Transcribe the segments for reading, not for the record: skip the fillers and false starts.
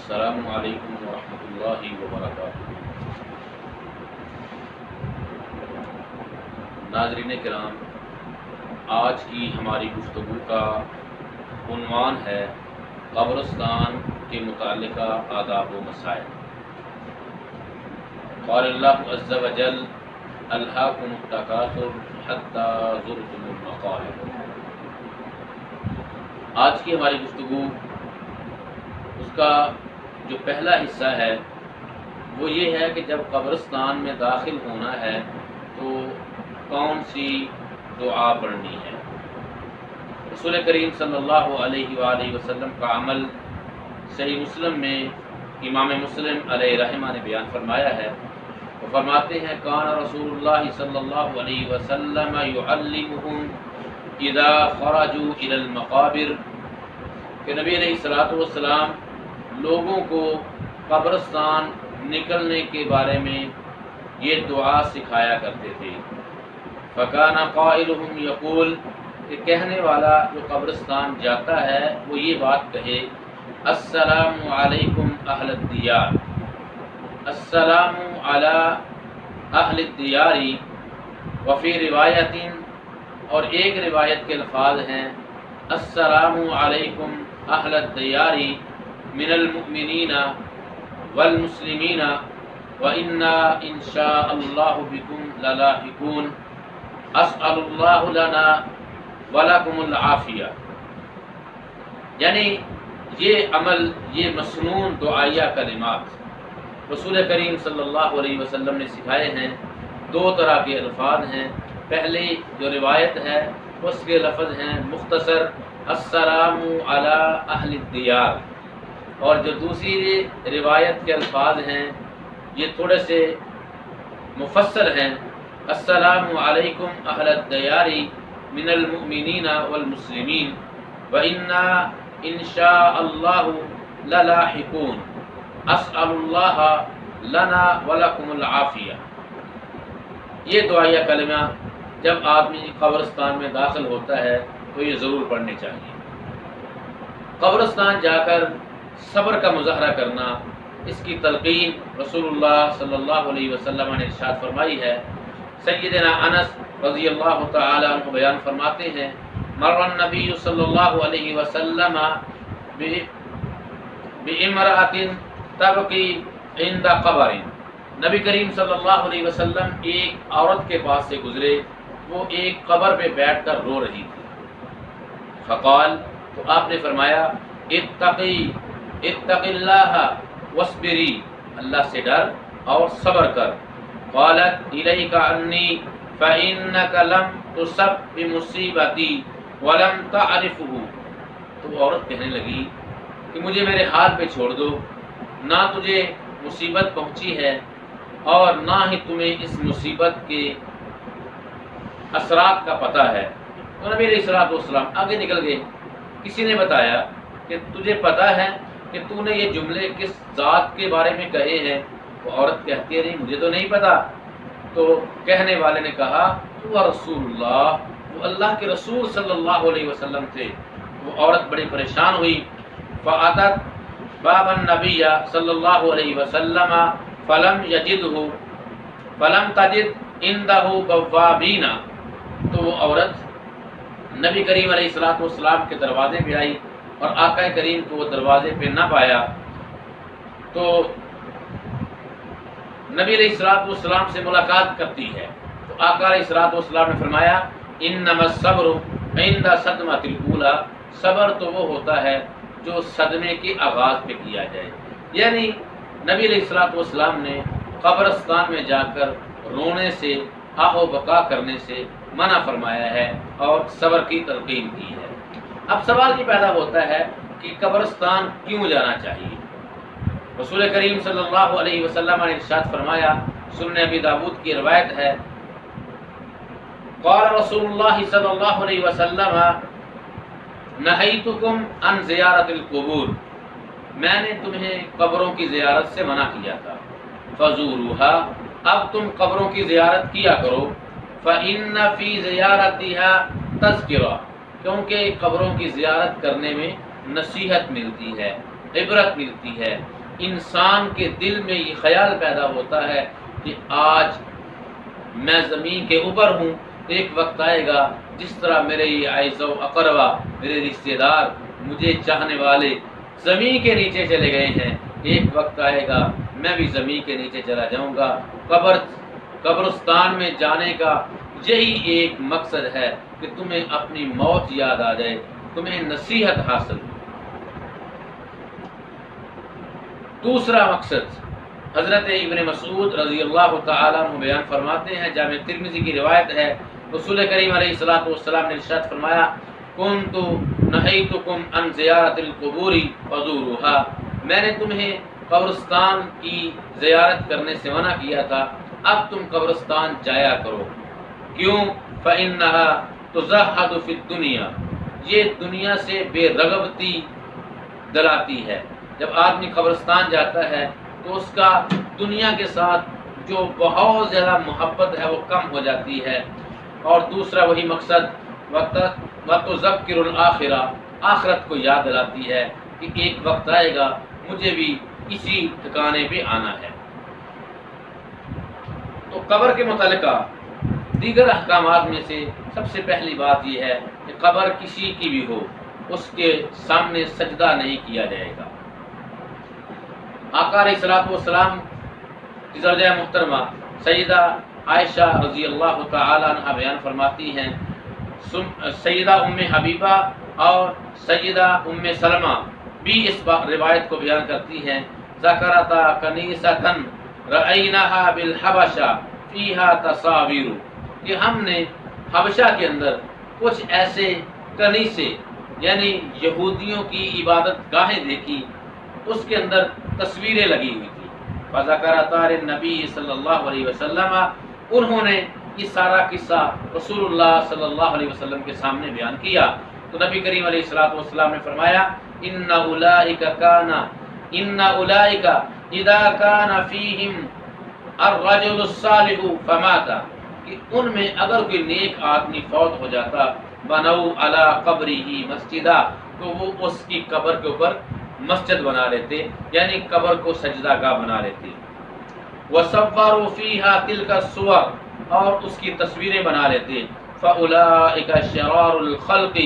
السلام علیکم ورحمۃ اللہ وبرکاتہ۔ ناظرین کرام، آج کی ہماری گفتگو کا عنوان ہے قبرستان کے متعلقہ آداب و مسائل۔ قال اللہ عز وجل: الہاکم التکاثر حتی زرتم المقابر۔ آج کی ہماری گفتگو اس کا جو پہلا حصہ ہے وہ یہ ہے کہ جب قبرستان میں داخل ہونا ہے تو کون سی دعا پڑھنی ہے۔ رسول کریم صلی اللہ علیہ وآلہ وسلم کا عمل صحیح مسلم میں امام مسلم علیہ رحمہ نے بیان فرمایا ہے۔ وہ فرماتے ہیں: کان رسول اللہ صلی اللہ علیہ وسلم یعلمہم اذا خرجوا الی المقابر، کہ نبی علیہ الصلوۃ والسلام لوگوں کو قبرستان نکلنے کے بارے میں یہ دعا سکھایا کرتے تھے۔ فکان قائلہم یقول، کہ کہنے والا جو قبرستان جاتا ہے وہ یہ بات کہے: السلام علیکم اہل الدیار، السلام علی اہل الدیار۔ وفی روایت، اور ایک روایت کے الفاظ ہیں: السلام علیکم اہل الدیار من المؤمنین والمسلمین وإنا إن شاء اللہ بكم للاحقون، اسأل اللہ لنا ولکم العافیہ۔ یعنی یہ عمل، یہ مسنون دعائیہ کلمات رسول کریم صلی اللہ علیہ وسلم نے سکھائے ہیں۔ دو طرح کے الفاظ ہیں۔ پہلی جو روایت ہے اس کے لفظ ہیں مختصر: السلام علی اہل الدیار، اور جو دوسری روایت کے الفاظ ہیں یہ تھوڑے سے مفصل ہیں: السلام علیکم اہل الدیار من المؤمنین والمسلمین وإنا إن شاء اللہ للاحقون، اسأل اللہ لنا ولکم العافیہ۔ یہ دعائیہ کلمہ جب آدمی قبرستان میں داخل ہوتا ہے تو یہ ضرور پڑھنے چاہیے۔ قبرستان جا کر صبر کا مظاہرہ کرنا، اس کی تلقین رسول اللہ صلی اللہ علیہ وسلم نے ارشاد فرمائی ہے۔ سیدنا انس رضی اللہ تعالی عنہ بیان فرماتے ہیں: مر النبی صلی اللہ علیہ وسلم بامرأۃ تبکی عند قبر، نبی کریم صلی اللہ علیہ وسلم ایک عورت کے پاس سے گزرے، وہ ایک قبر پہ بیٹھ کر رو رہی تھی۔ فقال، تو آپ نے فرمایا: اتق اللہ واصبری، اللہ سے ڈر اور صبر کر۔ قالت الیک عنی فانک لم تصب بمصیبتی ولم تعرفہ، تو عورت کہنے لگی کہ مجھے میرے حال پہ چھوڑ دو، نہ تجھے مصیبت پہنچی ہے اور نہ ہی تمہیں اس مصیبت کے اثرات کا پتہ ہے۔ تو نبی علیہ الصلوۃ والسلام آگے نکل گئے۔ کسی نے بتایا کہ تجھے پتہ ہے کہ تو نے یہ جملے کس ذات کے بارے میں کہے ہیں؟ وہ عورت کہتی ہے: نہیں، مجھے تو نہیں پتہ۔ تو کہنے والے نے کہا: وہ رسول اللہ، وہ اللہ کے رسول صلی اللہ علیہ وسلم تھے۔ وہ عورت بڑی پریشان ہوئی۔ فاتت باب النبی صلی اللہ علیہ وسلم فلم تجد عنده بوابین، تو وہ عورت نبی کریم علیہ الصلوۃ والسلام کے دروازے پہ آئی اور آقا کریم کو وہ دروازے پہ نہ پایا، تو نبی علیہ الصلوۃ والسلام سے ملاقات کرتی ہے۔ تو آقا علیہ الصلوۃ والسلام نے فرمایا: انما الصبر عند صدمۃ الاولی، صبر تو وہ ہوتا ہے جو صدمے کے آغاز پہ کیا جائے۔ یعنی نبی علیہ الصلوۃ والسلام نے قبرستان میں جا کر رونے سے، آہ و بکا کرنے سے منع فرمایا ہے اور صبر کی تلقین کی ہے۔ اب سوال یہ پیدا ہوتا ہے کہ قبرستان کیوں جانا چاہیے؟ رسول کریم صلی اللہ علیہ وسلم نے ارشاد فرمایا، سنن ابی داؤد کی روایت ہے: قال رسول اللہ صلی اللہ علیہ وسلم نہیتکم عن زیارت القبور، میں نے تمہیں قبروں کی زیارت سے منع کیا تھا۔ فزوروها، اب تم قبروں کی زیارت کیا کرو۔ فإن فی زیارتها تذکرہ، کیونکہ قبروں کی زیارت کرنے میں نصیحت ملتی ہے۔ عبرت ملتی ہے۔ انسان کے دل میں یہ خیال پیدا ہوتا ہے کہ آج میں زمین کے اوپر ہوں، ایک وقت آئے گا جس طرح میرے یہ اعزا و اقربا، میرے رشتہ دار، مجھے چاہنے والے زمین کے نیچے چلے گئے ہیں، ایک وقت آئے گا میں بھی زمین کے نیچے چلا جاؤں گا۔ قبرستان میں جانے کا یہی ایک مقصد ہے کہ تمہیں اپنی موت یاد آ جائے، تمہیں نصیحت حاصل ہو۔ دوسرا مقصد حضرت ابن مسعود رضی اللہ تعالیٰ عنہ بیان فرماتے ہیں، جامع ترمذی کی روایت ہے، رسول کریم علیہ الصلوۃ والسلام نے ارشاد فرمایا، کنت نہیتکم عن زیارت القبور فزوروها، میں نے تمہیں قبرستان کی زیارت کرنے سے منع کیا تھا، اب تم قبرستان جایا کرو۔ کیوں؟ فإنها تزہد فی الدنیا، یہ دنیا سے بے رغبتی دلاتی ہے۔ جب آدمی قبرستان جاتا ہے تو اس کا دنیا کے ساتھ جو بہت زیادہ محبت ہے وہ کم ہو جاتی ہے۔ اور دوسرا وہی مقصد وَتُذَكِّرُ الْآخِرَةَ، آخرت کو یاد دلاتی ہے کہ ایک وقت آئے گا مجھے بھی اسی ٹھکانے پہ آنا ہے۔ تو قبر کے متعلقہ دیگر احکامات میں سے سب سے پہلی بات یہ ہے کہ قبر کسی کی بھی ہو اس کے سامنے سجدہ نہیں کیا جائے گا۔ آقا علیہ الصلوۃ والسلام کی زوجہ محترمہ سیدہ عائشہ رضی اللہ تعالی عنہ بیان فرماتی ہیں، سیدہ ام حبیبہ اور سیدہ ام سلمہ بھی اس روایت کو بیان کرتی ہیں، ذکرتا کنیسۃ رأیناها بالحبشہ فیہا تصاویر، کہ ہم نے حبشہ کے اندر کچھ ایسے کنیسے یعنی یہودیوں کی عبادت گاہیں دیکھی، اس کے اندر تصویریں لگی ہوئی تھی۔ فذکرتا للنبی صلی اللہ علیہ وسلم، انہوں نے یہ سارا قصہ رسول اللہ صلی اللہ علیہ وسلم کے سامنے بیان کیا تو نبی کریم علیہ الصلوۃ والسلام نے فرمایا، ان اولئک اذا کان فیہم الرجل الصالح فمات، کہ ان میں اگر کوئی نیک آدمی فوت ہو جاتا، بنوا علی قبرہ مسجدا، تو وہ اس کی قبر کے اوپر مسجد بنا لیتے، یعنی قبر کو سجدہ گاہ بنا لیتے۔ وصوروا فیہا تلک الصور، اور اس کی تصویریں بنا لیتے۔ فاولئک شرار الخلق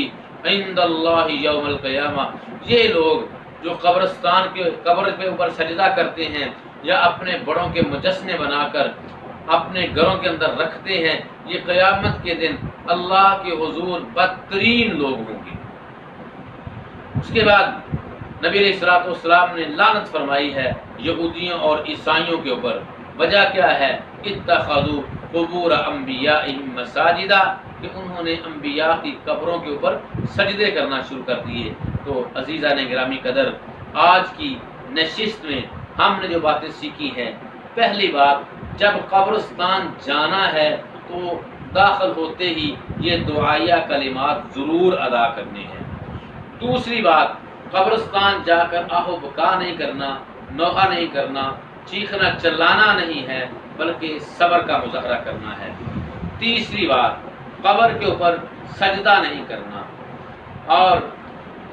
عند اللہ یوم القیامہ، یہ لوگ جو قبر کے اوپر سجدہ کرتے ہیں یا اپنے بڑوں کے مجسمے بنا کر اپنے گھروں کے اندر رکھتے ہیں، یہ قیامت کے دن اللہ کے حضور بدترین لوگ ہوں گے۔ اس کے بعد نبی علیہ الصلوۃ والسلام نے لعنت فرمائی ہے یہودیوں اور عیسائیوں کے اوپر۔ وجہ کیا ہے؟ اتخذوا قبور انبیائہم مساجدا، کہ انہوں نے انبیاء کی قبروں کے اوپر سجدے کرنا شروع کر دیے۔ تو عزیزان گرامی قدر، آج کی نشست میں ہم نے جو باتیں سیکھی ہیں، پہلی بات، جب قبرستان جانا ہے تو داخل ہوتے ہی یہ دعائیہ کلمات ضرور ادا کرنے ہیں۔ دوسری بات، قبرستان جا کر آہ و بکا نہیں کرنا، نوحہ نہیں کرنا، چیخنا چلانا نہیں ہے، بلکہ صبر کا مظاہرہ کرنا ہے۔ تیسری بات، قبر کے اوپر سجدہ نہیں کرنا۔ اور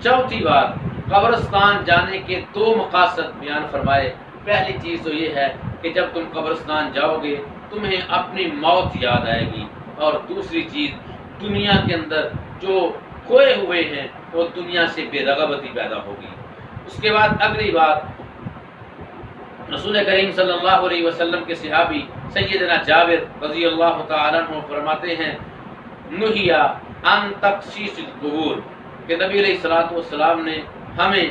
چوتھی بات، قبرستان جانے کے دو مقاصد بیان فرمائے۔ پہلی چیز تو یہ ہے کہ جب تم قبرستان جاؤ گے تمہیں اپنی موت یاد آئے گی، اور دوسری چیز، دنیا کے اندر جو کھوئے ہوئے ہیں وہ دنیا سے بے رغبتی پیدا ہوگی۔ اس کے بعد اگلی بات، رسول کریم صلی اللہ علیہ وسلم کے صحابی سیدنا جابر رضی اللہ تعالیٰ عنہ فرماتے ہیں، نہیا عن تقصیص القبور، کہ نبی علیہ الصلوۃ والسلام نے ہمیں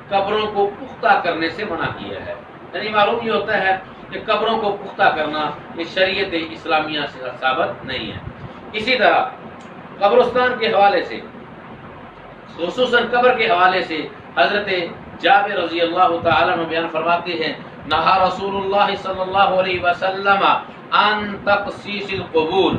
قبروں کو پختہ کرنے سے منع کیا ہے۔ یعنی معلوم یہ ہوتا ہے کہ قبروں کو پختہ کرنا یہ شریعت اسلامیہ سے ثابت نہیں ہے۔ اسی طرح قبرستان کے حوالے سے، خصوصاً قبر کے حوالے سے، حضرت جابر رضی اللہ تعالیٰ عنہ بیان فرماتے ہیں، نہا رسول اللہ صلی اللہ علیہ وسلم عن تقصیص القبور،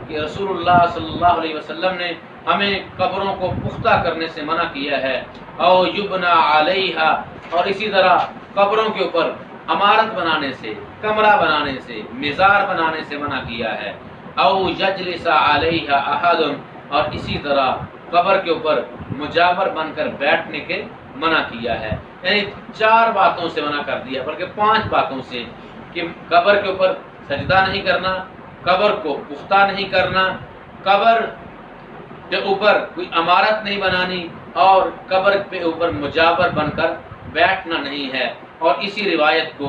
کہ رسول اللہ صلی اللہ علیہ وسلم نے ہمیں قبروں کو پختہ کرنے سے منع کیا ہے، او یبنا علیہا، اور اسی طرح قبروں کے اوپر عمارت بنانے سے، کمرہ بنانے سے، مزار بنانے سے منع کیا ہے، او یجلس علیہا احد، اور اسی طرح قبر کے اوپر مجاور بن کر بیٹھنے کے منع کیا ہے۔ یعنی 4 باتوں سے منع کر دیا، بلکہ 5 باتوں سے، کہ قبر کے اوپر سجدہ نہیں کرنا، قبر کو پختہ نہیں کرنا، قبر کے اوپر کوئی عمارت نہیں بنانی، اور قبر کے اوپر مجاور بن کر بیٹھنا نہیں ہے۔ اور اسی روایت کو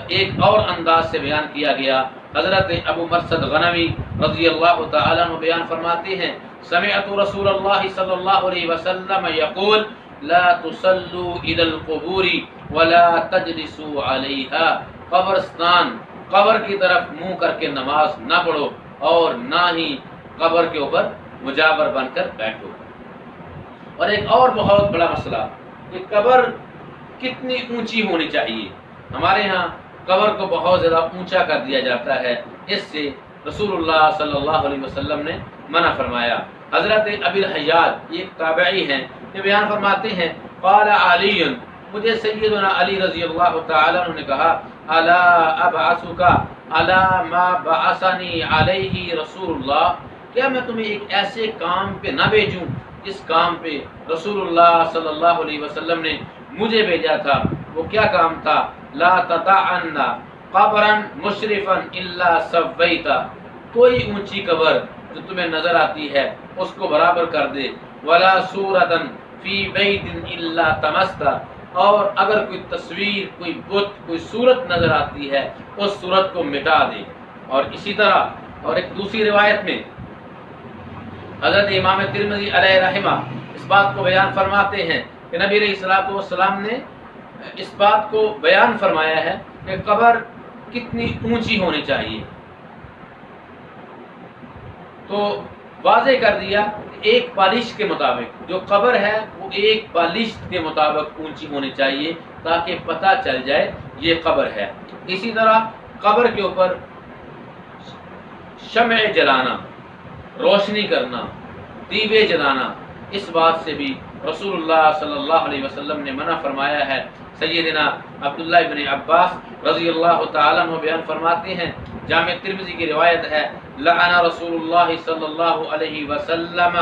ایک اور انداز سے بیان کیا گیا۔ حضرت ابو مرثد غنوی رضی اللہ تعالی عنہ بیان فرماتے ہیں، سمعت رسول اللہ صلی اللہ علیہ وسلم یقول لا تصلوا الى القبور ولا تجلسوا علیہا، قبرستان، قبر کی طرف منہ کر کے نماز نہ پڑھو اور نہ ہی قبر کے اوپر مجاور بن کر بیٹھو۔ اور ایک اور بہت بڑا مسئلہ کہ قبر کتنی اونچی ہونی چاہیے۔ ہمارے ہاں قبر کو بہت زیادہ اونچا کر دیا جاتا ہے، اس سے رسول اللہ صلی اللہ علیہ وسلم نے منع فرمایا۔ حضرت ابی الحیات ایک تابعی ہیں، یہ بیان فرماتے ہیں، قال علی، مجھے سیدنا علی رضی اللہ تعالی عنہ نے کہا، الا ابعثک علی ما بعثنی علیہ رسول اللہ، کیا میں تمہیں ایک ایسے کام پہ نہ بھیجوں جس کام پہ رسول اللہ صلی اللہ علیہ وسلم نے مجھے بھیجا تھا؟ وہ کیا کام تھا؟ لا تدعن قبرا مشرفا الا سویتا، کوئی اونچی قبر جو تمہیں نظر آتی ہے اس کو برابر کر دے، ولا صورتا فی بیت الا طمستا، اور اگر کوئی تصویر، کوئی بت، کوئی صورت نظر آتی ہے اس صورت کو مٹا دے۔ اور اسی طرح اور ایک دوسری روایت میں حضرت امام ترمذی علیہ رحمہ اس بات کو بیان فرماتے ہیں کہ نبی علیہ الصلوۃ والسلام نے اس بات کو بیان فرمایا ہے کہ قبر کتنی اونچی ہونی چاہیے، تو واضح کر دیا کہ ایک بالشت کے مطابق جو قبر ہے وہ ایک بالشت کے مطابق اونچی ہونی چاہیے تاکہ پتہ چل جائے یہ قبر ہے۔ اسی طرح قبر کے اوپر شمع جلانا، روشنی کرنا، دیوے جلانا، اس بات سے بھی رسول اللہ صلی اللہ علیہ وسلم نے منع فرمایا ہے۔ سیدنا عبداللہ بن عباس رضی اللہ تعالیٰ عنہ بیان فرماتے ہیں، جامع ترمذی کی روایت ہے، لعن رسول اللہ صلی اللہ علیہ وسلم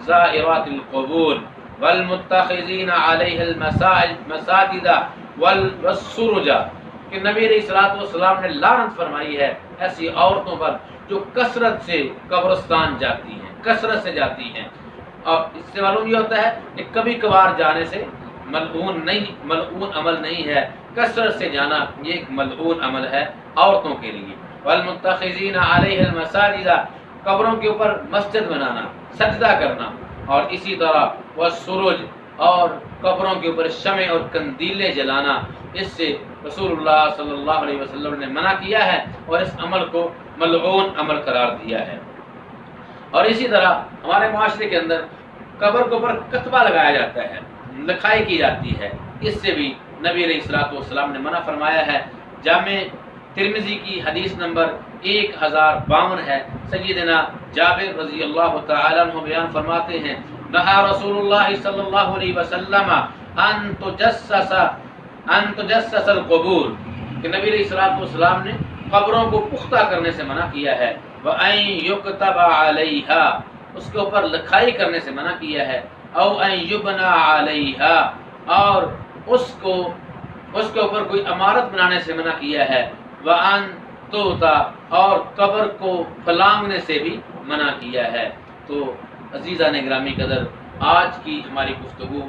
زائرات القبور والمتخذین علیہ المساجد والسرج، کہ نبی علیہ الصلوۃ والسلام نے لعنت فرمائی ہے ایسی عورتوں پر جو کثرت سے قبرستان جاتی ہیں، کثرت سے جاتی ہیں۔ اور اس سے معلوم یہ ہوتا ہے کہ کبھی کبھار جانے سے ملعون عمل نہیں ہے، کثرت سے جانا یہ ایک ملعون عمل ہے عورتوں کے لیے۔ والمتخذین علیہ المساجد، قبروں کے اوپر مسجد بنانا، سجدہ کرنا، اور اسی طرح والسرج، اور قبروں کے اوپر شمع اور کندیلیں جلانا، اس سے رسول اللہ صلی اللہ علیہ وسلم نے منع کیا ہے اور اس عمل کو ملعون عمل قرار دیا ہے۔ اور اسی طرح ہمارے معاشرے کے اندر قبر کے اوپر کتبہ لگایا جاتا ہے، لکھائی کی جاتی ہے، اس سے بھی نبی علیہ الصلوۃ والسلام نے منع فرمایا ہے۔ جامع ترمذی کی حدیث نمبر 1052 ہے، سیدنا جابر رضی اللہ تعالی عنہ بیان فرماتے ہیں، نہا رسول اللہ صلی اللہ علیہ وسلم ان تجسس القبور، کہ نبی علیہ الصلوۃ والسلام نے قبروں کو پختہ کرنے سے منع کیا ہے، وَأَن يُكْتَبَ عَلَيْهَا، اس کے اوپر لکھائی کرنے سے منع کیا ہے، او ان یبنا علیہا، اور اس کے اوپر کوئی عمارت بنانے سے منع کیا ہے، وان توتا، اور قبر کو پھلانگنے سے بھی منع کیا ہے۔ تو عزیزان گرامی قدر، آج کی ہماری گفتگو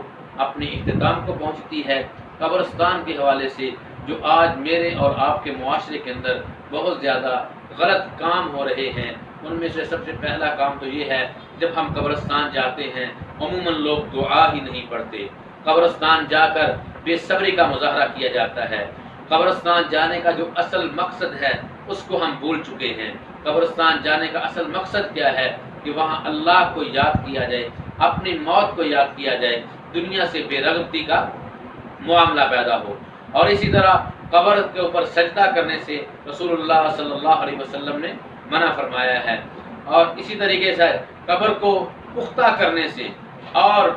اپنے اختتام کو پہنچتی ہے۔ قبرستان کے حوالے سے جو آج میرے اور آپ کے معاشرے کے اندر بہت زیادہ غلط کام ہو رہے ہیں، ان میں سے سب سے پہلا کام تو یہ ہے، جب ہم قبرستان جاتے ہیں عموماً لوگ دعا ہی نہیں پڑھتے، قبرستان جا کر بے صبری کا مظاہرہ کیا جاتا ہے۔ قبرستان جانے کا جو اصل مقصد ہے اس کو ہم بھول چکے ہیں۔ قبرستان جانے کا اصل مقصد کیا ہے؟ کہ وہاں اللہ کو یاد کیا جائے، اپنی موت کو یاد کیا جائے، دنیا سے بے رغبتی کا معاملہ پیدا ہو۔ اور اسی طرح قبر کے اوپر سجدہ کرنے سے رسول اللہ صلی اللہ علیہ وسلم نے منع فرمایا ہے۔ اور اسی طریقے سے قبر کو پختہ کرنے سے اور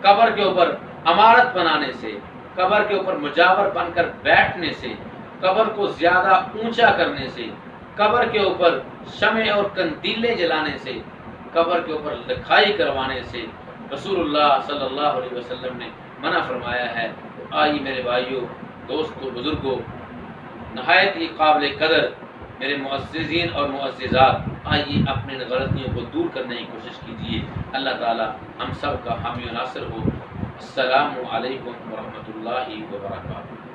قبر کے اوپر عمارت بنانے سے، قبر کے اوپر مجاور بن کر بیٹھنے سے، قبر کو زیادہ اونچا کرنے سے، قبر کے اوپر شمع اور کندیلیں جلانے سے، قبر کے اوپر لکھائی کروانے سے رسول اللہ صلی اللہ علیہ وسلم نے منع فرمایا ہے۔ آئیے میرے بھائیوں، دوستوں، بزرگوں، نہایت ہی قابل قدر میرے معززین اور معززات، آئیے اپنے غلطیوں کو دور کرنے کی کوشش کیجیے۔ اللہ تعالی ہم سب کا حامی و ناصر ہو۔ السلام علیکم ورحمۃ اللہ وبرکاتہ۔